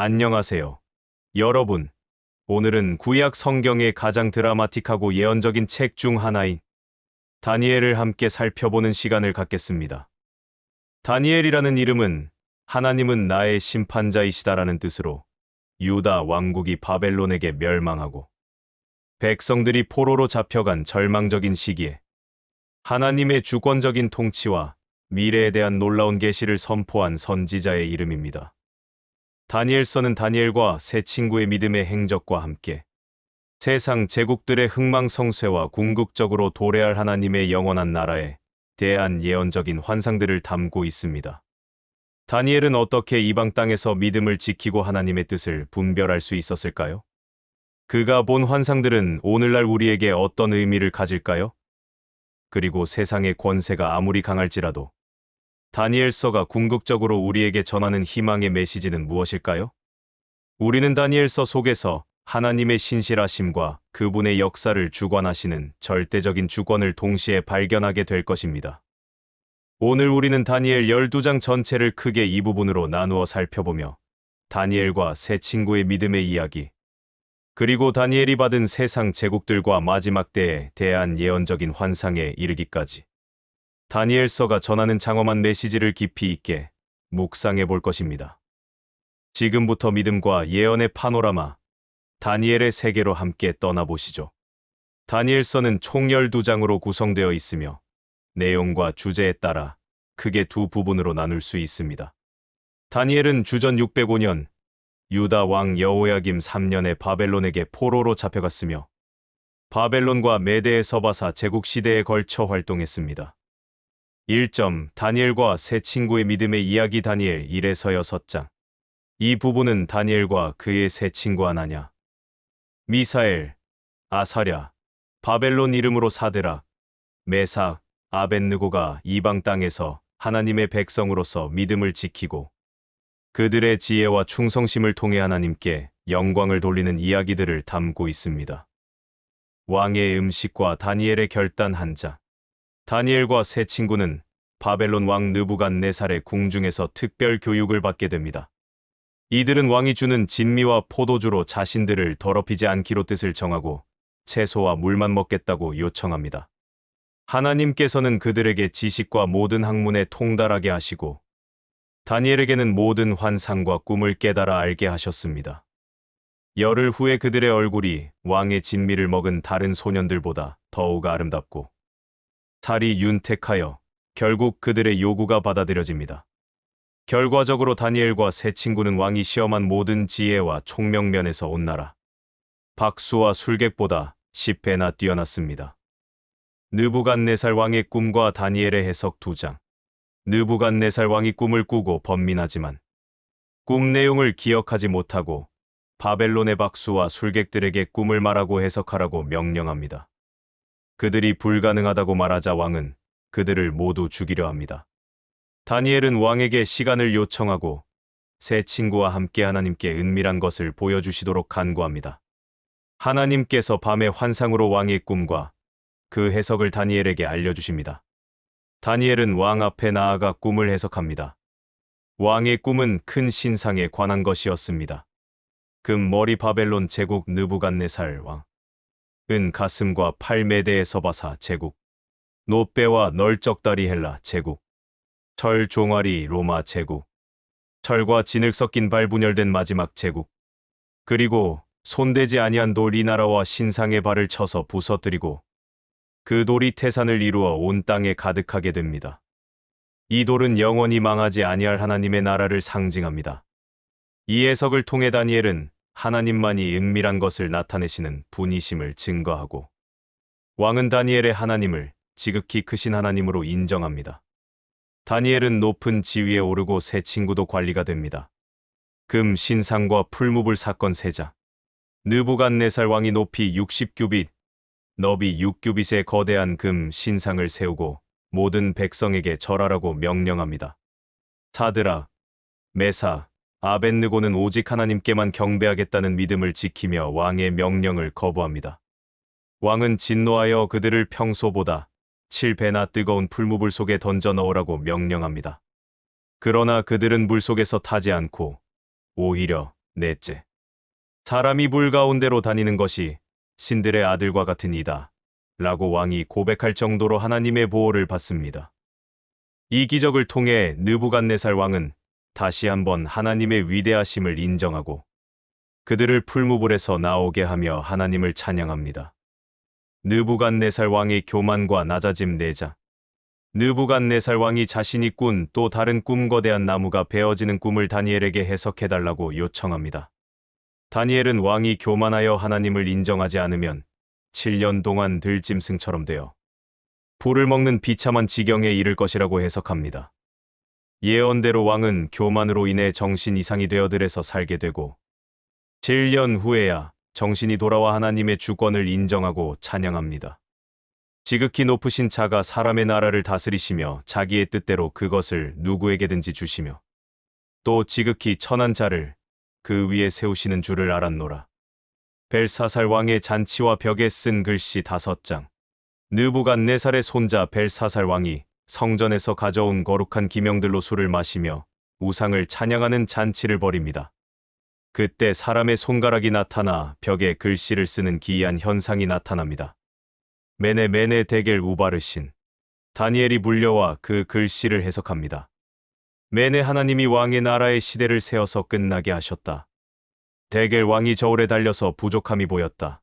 안녕하세요. 여러분, 오늘은 구약 성경의 가장 드라마틱하고 예언적인 책 중 하나인 다니엘을 함께 살펴보는 시간을 갖겠습니다. 다니엘이라는 이름은 하나님은 나의 심판자이시다라는 뜻으로 유다 왕국이 바벨론에게 멸망하고 백성들이 포로로 잡혀간 절망적인 시기에 하나님의 주권적인 통치와 미래에 대한 놀라운 계시를 선포한 선지자의 이름입니다. 다니엘서는 다니엘과 세 친구의 믿음의 행적과 함께 세상 제국들의 흥망성쇠와 궁극적으로 도래할 하나님의 영원한 나라에 대한 예언적인 환상들을 담고 있습니다. 다니엘은 어떻게 이방 땅에서 믿음을 지키고 하나님의 뜻을 분별할 수 있었을까요? 그가 본 환상들은 오늘날 우리에게 어떤 의미를 가질까요? 그리고 세상의 권세가 아무리 강할지라도 다니엘서가 궁극적으로 우리에게 전하는 희망의 메시지는 무엇일까요? 우리는 다니엘서 속에서 하나님의 신실하심과 그분의 역사를 주관하시는 절대적인 주권을 동시에 발견하게 될 것입니다. 오늘 우리는 다니엘 12장 전체를 크게 이 부분으로 나누어 살펴보며 다니엘과 세 친구의 믿음의 이야기, 그리고 다니엘이 받은 세상 제국들과 마지막 때에 대한 예언적인 환상에 이르기까지 다니엘서가 전하는 장엄한 메시지를 깊이 있게 묵상해 볼 것입니다. 지금부터 믿음과 예언의 파노라마, 다니엘의 세계로 함께 떠나보시죠. 다니엘서는 총 12장으로 구성되어 있으며 내용과 주제에 따라 크게 두 부분으로 나눌 수 있습니다. 다니엘은 주전 605년 유다 왕 여호야김 3년에 바벨론에게 포로로 잡혀갔으며 바벨론과 메대의 서바사 제국 시대에 걸쳐 활동했습니다. 1점 다니엘과 세 친구의 믿음의 이야기 다니엘 1에서 6장. 이 부분은 다니엘과 그의 세 친구 하나냐, 미사엘, 아사랴, 바벨론 이름으로 사드락, 메삭, 아벳느고가 이방 땅에서 하나님의 백성으로서 믿음을 지키고 그들의 지혜와 충성심을 통해 하나님께 영광을 돌리는 이야기들을 담고 있습니다. 왕의 음식과 다니엘의 결단 한 장. 다니엘과 세 친구는 바벨론 왕 느부갓네살의 궁중에서 특별 교육을 받게 됩니다. 이들은 왕이 주는 진미와 포도주로 자신들을 더럽히지 않기로 뜻을 정하고 채소와 물만 먹겠다고 요청합니다. 하나님께서는 그들에게 지식과 모든 학문에 통달하게 하시고 다니엘에게는 모든 환상과 꿈을 깨달아 알게 하셨습니다. 열흘 후에 그들의 얼굴이 왕의 진미를 먹은 다른 소년들보다 더욱 아름답고 살이 윤택하여 결국 그들의 요구가 받아들여집니다. 결과적으로 다니엘과 세 친구는 왕이 시험한 모든 지혜와 총명면에서 온 나라 박수와 술객보다 10배나 뛰어났습니다. 느부갓네살 왕의 꿈과 다니엘의 해석 2장. 느부갓네살 왕이 꿈을 꾸고 번민하지만 꿈 내용을 기억하지 못하고 바벨론의 박수와 술객들에게 꿈을 말하고 해석하라고 명령합니다. 그들이 불가능하다고 말하자 왕은 그들을 모두 죽이려 합니다. 다니엘은 왕에게 시간을 요청하고 세 친구와 함께 하나님께 은밀한 것을 보여주시도록 간구합니다. 하나님께서 밤의 환상으로 왕의 꿈과 그 해석을 다니엘에게 알려주십니다. 다니엘은 왕 앞에 나아가 꿈을 해석합니다. 왕의 꿈은 큰 신상에 관한 것이었습니다. 금 머리 바벨론 제국 느부갓네살 왕, 은 가슴과 팔 메대의 서바사 제국, 노뼈와 널쩍다리 헬라 제국, 철 종아리 로마 제국, 철과 진흙 섞인 발 분열된 마지막 제국, 그리고 손대지 아니한 돌 이 나라와 신상의 발을 쳐서 부서뜨리고 그 돌이 태산을 이루어 온 땅에 가득하게 됩니다. 이 돌은 영원히 망하지 아니할 하나님의 나라를 상징합니다. 이 해석을 통해 다니엘은 하나님만이 은밀한 것을 나타내시는 분이심을 증거하고 왕은 다니엘의 하나님을 지극히 크신 하나님으로 인정합니다. 다니엘은 높은 지위에 오르고 세 친구도 관리가 됩니다. 금 신상과 풀무불 사건 3장. 느부갓네살 왕이 높이 60규빗, 너비 6규빗의 거대한 금 신상을 세우고 모든 백성에게 절하라고 명령합니다. 사드락, 메삭, 아벳느고는 오직 하나님께만 경배하겠다는 믿음을 지키며 왕의 명령을 거부합니다. 왕은 진노하여 그들을 평소보다 7배나 뜨거운 풀무불 속에 던져 넣으라고 명령합니다. 그러나 그들은 물속에서 타지 않고 오히려 넷째, 사람이 물 가운데로 다니는 것이 신들의 아들과 같은 이다. 라고 왕이 고백할 정도로 하나님의 보호를 받습니다. 이 기적을 통해 느부갓네살 왕은 다시 한번 하나님의 위대하심을 인정하고 그들을 풀무불에서 나오게 하며 하나님을 찬양합니다. 느부갓네살 왕의 교만과 낮아짐 4장. 느부갓네살 왕이 자신이 꾼 또 다른 꿈 거대한 나무가 베어지는 꿈을 다니엘에게 해석해달라고 요청합니다. 다니엘은 왕이 교만하여 하나님을 인정하지 않으면 7년 동안 들짐승처럼 되어 불을 먹는 비참한 지경에 이를 것이라고 해석합니다. 예언대로 왕은 교만으로 인해 정신 이상이 되어 들에서 살게 되고 7년 후에야 정신이 돌아와 하나님의 주권을 인정하고 찬양합니다. 지극히 높으신 자가 사람의 나라를 다스리시며 자기의 뜻대로 그것을 누구에게든지 주시며 또 지극히 천한 자를 그 위에 세우시는 줄을 알았노라. 벨사살 왕의 잔치와 벽에 쓴 글씨 5장. 느부갓네살의 손자 벨사살 왕이 성전에서 가져온 거룩한 기명들로 술을 마시며 우상을 찬양하는 잔치를 벌입니다. 그때 사람의 손가락이 나타나 벽에 글씨를 쓰는 기이한 현상이 나타납니다. 메네 데겔 우바르신. 다니엘이 불려와 그 글씨를 해석합니다. 메네 하나님이 왕의 나라의 시대를 세워서 끝나게 하셨다. 데겔 왕이 저울에 달려서 부족함이 보였다.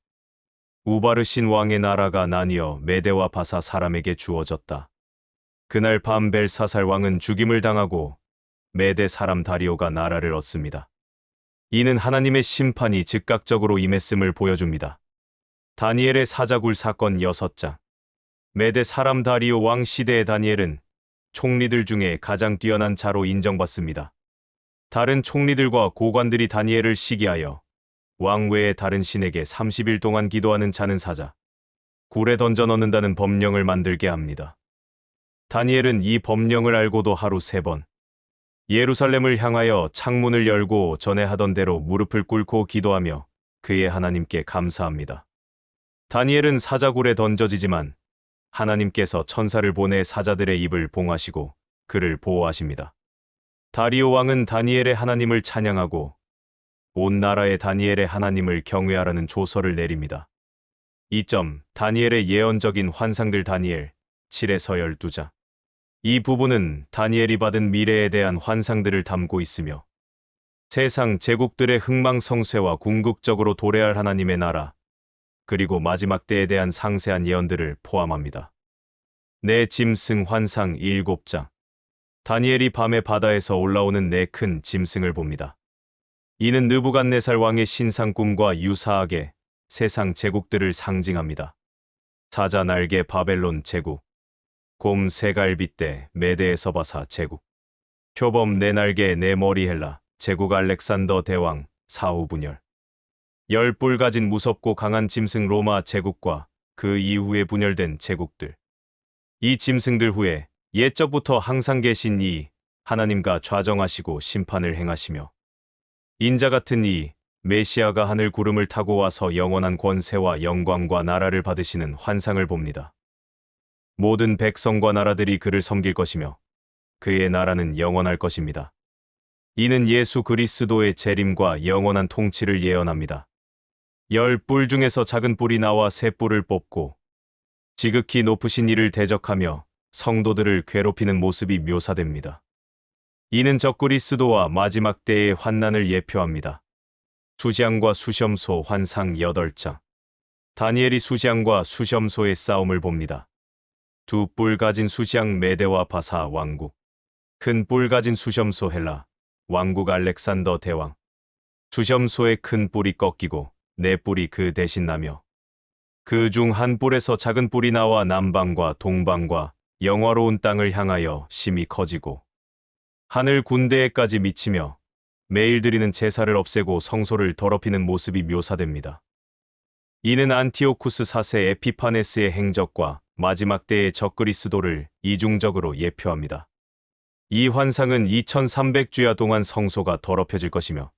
우바르신 왕의 나라가 나뉘어 메대와 바사 사람에게 주어졌다. 그날 밤 벨사살 왕은 죽임을 당하고 메대 사람 다리오가 나라를 얻습니다. 이는 하나님의 심판이 즉각적으로 임했음을 보여줍니다. 다니엘의 사자굴 사건 6장. 메대 사람 다리오 왕 시대의 다니엘은 총리들 중에 가장 뛰어난 자로 인정받습니다. 다른 총리들과 고관들이 다니엘을 시기하여 왕 외의 다른 신에게 30일 동안 기도하는 자는 사자 굴에 던져 넣는다는 법령을 만들게 합니다. 다니엘은 이 법령을 알고도 하루 3번 예루살렘을 향하여 창문을 열고 전에 하던 대로 무릎을 꿇고 기도하며 그의 하나님께 감사합니다. 다니엘은 사자굴에 던져지지만 하나님께서 천사를 보내 사자들의 입을 봉하시고 그를 보호하십니다. 다리오 왕은 다니엘의 하나님을 찬양하고 온 나라의 다니엘의 하나님을 경외하라는 조서를 내립니다. 2점. 다니엘의 예언적인 환상들 다니엘 7에서 12장. 이 부분은 다니엘이 받은 미래에 대한 환상들을 담고 있으며 세상 제국들의 흥망성쇠와 궁극적으로 도래할 하나님의 나라 그리고 마지막 때에 대한 상세한 예언들을 포함합니다. 네 짐승 환상 7장. 다니엘이 밤에 바다에서 올라오는 4큰 짐승을 봅니다. 이는 느부갓네살 왕의 신상 꿈과 유사하게 세상 제국들을 상징합니다. 사자 날개 바벨론 제국, 곰 세갈빗대 메대에서 바사 제국, 표범 네 날개 네 머리 헬라 제국 알렉산더 대왕 사후 분열, 10뿔 가진 무섭고 강한 짐승 로마 제국과 그 이후에 분열된 제국들. 이 짐승들 후에 옛적부터 항상 계신 이 하나님과 좌정하시고 심판을 행하시며 인자 같은 이 메시아가 하늘 구름을 타고 와서 영원한 권세와 영광과 나라를 받으시는 환상을 봅니다. 모든 백성과 나라들이 그를 섬길 것이며 그의 나라는 영원할 것입니다. 이는 예수 그리스도의 재림과 영원한 통치를 예언합니다. 10뿔 중에서 작은 뿔이 나와 새 뿔을 뽑고 지극히 높으신 이를 대적하며 성도들을 괴롭히는 모습이 묘사됩니다. 이는 적그리스도와 마지막 때의 환난을 예표합니다. 수지향과 수시험소 환상 8장. 다니엘이 수지향과 수시험소의 싸움을 봅니다. 2뿔 가진 수지향 메대와 바사 왕국, 큰 뿔 가진 수시험소 헬라 왕국 알렉산더 대왕. 수시험소의 큰 뿔이 꺾이고 4뿔이 그 대신 나며 그 중 한 뿔에서 작은 뿔이 나와 남방과 동방과 영화로운 땅을 향하여 심히 커지고 하늘 군대에까지 미치며 매일 드리는 제사를 없애고 성소를 더럽히는 모습이 묘사됩니다. 이는 안티오쿠스 4세 에피파네스의 행적과 마지막 때의 적그리스도를 이중적으로 예표합니다. 이 환상은 2300주야 동안 성소가 더럽혀질 것이며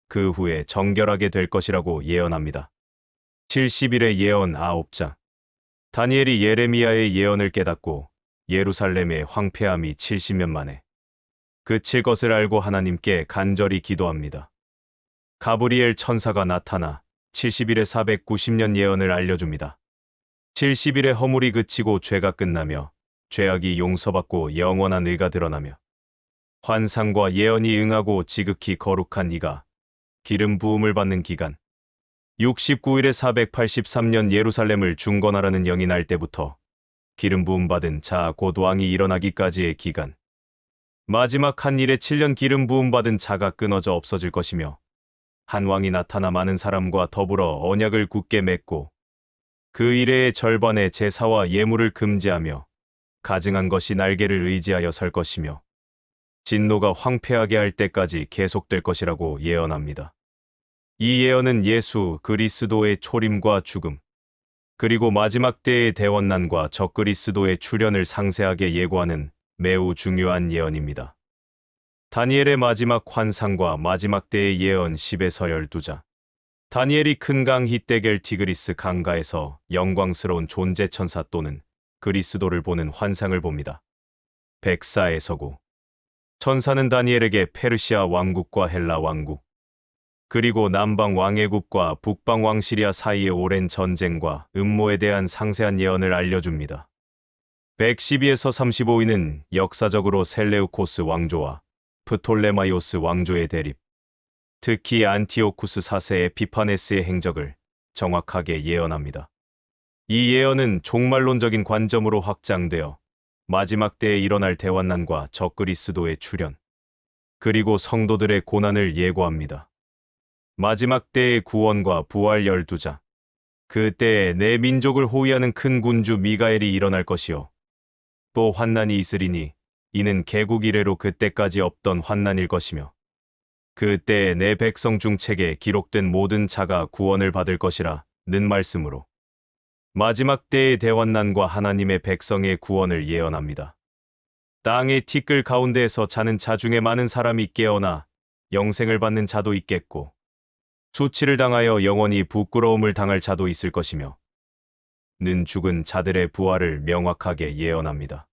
그 후에 정결하게 될 것이라고 예언합니다. 70일의 예언 9장. 다니엘이 예레미야의 예언을 깨닫고 예루살렘의 황폐함이 70년 만에 그칠 것을 알고 하나님께 간절히 기도합니다. 가브리엘 천사가 나타나 70일에 490년 예언을 알려줍니다. 70일에 허물이 그치고 죄가 끝나며 죄악이 용서받고 영원한 의가 드러나며 환상과 예언이 응하고 지극히 거룩한 이가 기름 부음을 받는 기간 69일에 483년 예루살렘을 중건하라는 영이 날 때부터 기름 부음 받은 자 곧 왕이 일어나기까지의 기간 마지막 한 일에 7년 기름 부음 받은 자가 끊어져 없어질 것이며 한 왕이 나타나 많은 사람과 더불어 언약을 굳게 맺고 그 일의 절반의 제사와 예물을 금지하며 가증한 것이 날개를 의지하여 설 것이며 진노가 황폐하게 할 때까지 계속될 것이라고 예언합니다. 이 예언은 예수 그리스도의 초림과 죽음, 그리고 마지막 때의 대원난과 적그리스도의 출현을 상세하게 예고하는 매우 중요한 예언입니다. 다니엘의 마지막 환상과 마지막 때의 예언 10에서 12장. 다니엘이 큰 강 히데겔 티그리스 강가에서 영광스러운 존재 천사 또는 그리스도를 보는 환상을 봅니다. 백사에서 9. 천사는 다니엘에게 페르시아 왕국과 헬라 왕국, 그리고 남방 왕애굽과 북방 왕시리아 사이의 오랜 전쟁과 음모에 대한 상세한 예언을 알려줍니다. 112에서 35위는 역사적으로 셀레우코스 왕조와 프톨레마이오스 왕조의 대립, 특히 안티오쿠스 4세 에피파네스의 행적을 정확하게 예언합니다. 이 예언은 종말론적인 관점으로 확장되어 마지막 때에 일어날 대환난과 적그리스도의 출현, 그리고 성도들의 고난을 예고합니다. 마지막 때의 구원과 부활 12장. 그때에 내 민족을 호위하는 큰 군주 미가엘이 일어날 것이요. 또 환난이 있으리니 이는 개국 이래로 그때까지 없던 환난일 것이며 그때에 내 백성 중 책에 기록된 모든 자가 구원을 받을 것이라 는 말씀으로 마지막 때의 대환난과 하나님의 백성의 구원을 예언합니다. 땅의 티끌 가운데에서 자는 자 중에 많은 사람이 깨어나 영생을 받는 자도 있겠고 수치를 당하여 영원히 부끄러움을 당할 자도 있을 것이며 는 죽은 자들의 부활을 명확하게 예언합니다.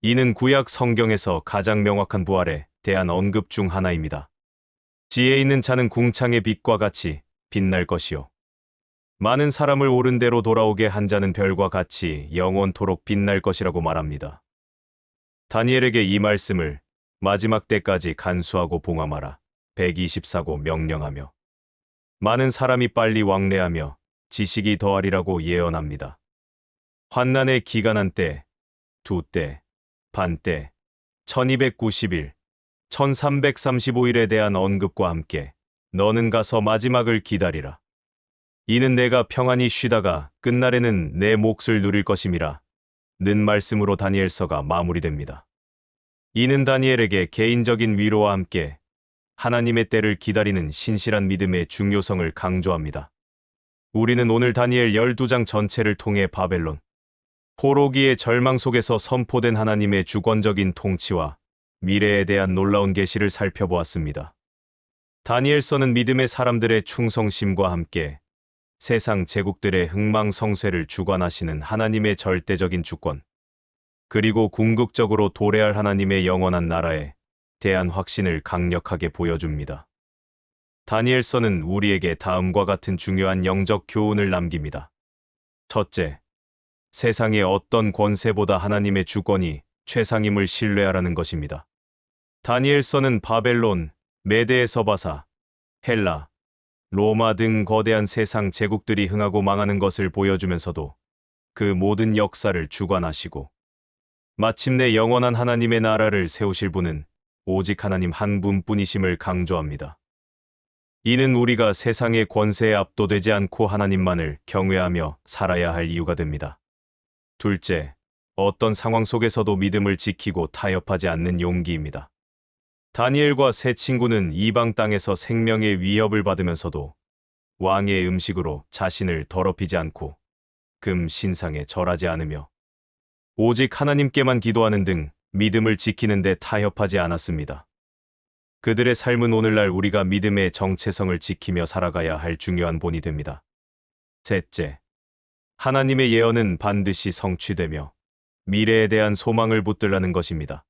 이는 구약 성경에서 가장 명확한 부활에 대한 언급 중 하나입니다. 지혜 있는 자는 궁창의 빛과 같이 빛날 것이요. 많은 사람을 옳은 대로 돌아오게 한 자는 별과 같이 영원토록 빛날 것이라고 말합니다. 다니엘에게 이 말씀을 마지막 때까지 간수하고 봉함하라 124고 명령하며 많은 사람이 빨리 왕래하며 지식이 더하리라고 예언합니다. 환난의 기간한 때, 두 때, 반 때, 1290일, 1335일에 대한 언급과 함께 너는 가서 마지막을 기다리라. 이는 내가 평안히 쉬다가 끝날에는 내 몫을 누릴 것임이라 는 말씀으로 다니엘서가 마무리됩니다. 이는 다니엘에게 개인적인 위로와 함께 하나님의 때를 기다리는 신실한 믿음의 중요성을 강조합니다. 우리는 오늘 다니엘 12장 전체를 통해 바벨론, 포로기의 절망 속에서 선포된 하나님의 주권적인 통치와 미래에 대한 놀라운 계시를 살펴보았습니다. 다니엘서는 믿음의 사람들의 충성심과 함께 세상 제국들의 흥망성쇠를 주관하시는 하나님의 절대적인 주권, 그리고 궁극적으로 도래할 하나님의 영원한 나라에 대한 확신을 강력하게 보여줍니다. 다니엘서는 우리에게 다음과 같은 중요한 영적 교훈을 남깁니다. 첫째, 세상의 어떤 권세보다 하나님의 주권이 최상임을 신뢰하라는 것입니다. 다니엘서는 바벨론, 메데 서바사, 헬라, 로마 등 거대한 세상 제국들이 흥하고 망하는 것을 보여주면서도 그 모든 역사를 주관하시고 마침내 영원한 하나님의 나라를 세우실 분은 오직 하나님 한 분뿐이심을 강조합니다. 이는 우리가 세상의 권세에 압도되지 않고 하나님만을 경외하며 살아야 할 이유가 됩니다. 둘째, 어떤 상황 속에서도 믿음을 지키고 타협하지 않는 용기입니다. 다니엘과 세 친구는 이방 땅에서 생명의 위협을 받으면서도 왕의 음식으로 자신을 더럽히지 않고 금 신상에 절하지 않으며 오직 하나님께만 기도하는 등 믿음을 지키는 데 타협하지 않았습니다. 그들의 삶은 오늘날 우리가 믿음의 정체성을 지키며 살아가야 할 중요한 본이 됩니다. 셋째, 하나님의 예언은 반드시 성취되며 미래에 대한 소망을 붙들라는 것입니다.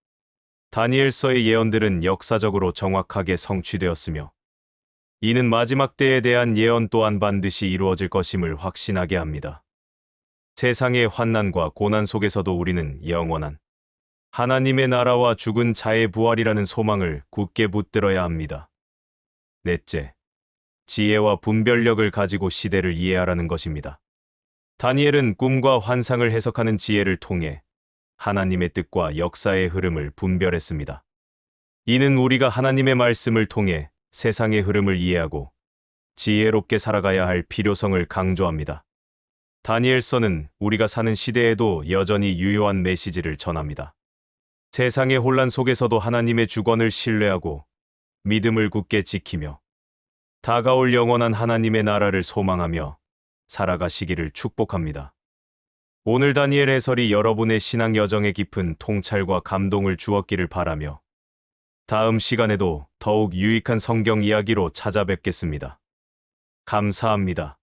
다니엘서의 예언들은 역사적으로 정확하게 성취되었으며 이는 마지막 때에 대한 예언 또한 반드시 이루어질 것임을 확신하게 합니다. 세상의 환난과 고난 속에서도 우리는 영원한 하나님의 나라와 죽은 자의 부활이라는 소망을 굳게 붙들어야 합니다. 넷째, 지혜와 분별력을 가지고 시대를 이해하라는 것입니다. 다니엘은 꿈과 환상을 해석하는 지혜를 통해 하나님의 뜻과 역사의 흐름을 분별했습니다. 이는 우리가 하나님의 말씀을 통해 세상의 흐름을 이해하고 지혜롭게 살아가야 할 필요성을 강조합니다. 다니엘서는 우리가 사는 시대에도 여전히 유효한 메시지를 전합니다. 세상의 혼란 속에서도 하나님의 주권을 신뢰하고 믿음을 굳게 지키며 다가올 영원한 하나님의 나라를 소망하며 살아가시기를 축복합니다. 오늘 다니엘 해설이 여러분의 신앙 여정에 깊은 통찰과 감동을 주었기를 바라며 다음 시간에도 더욱 유익한 성경 이야기로 찾아뵙겠습니다. 감사합니다.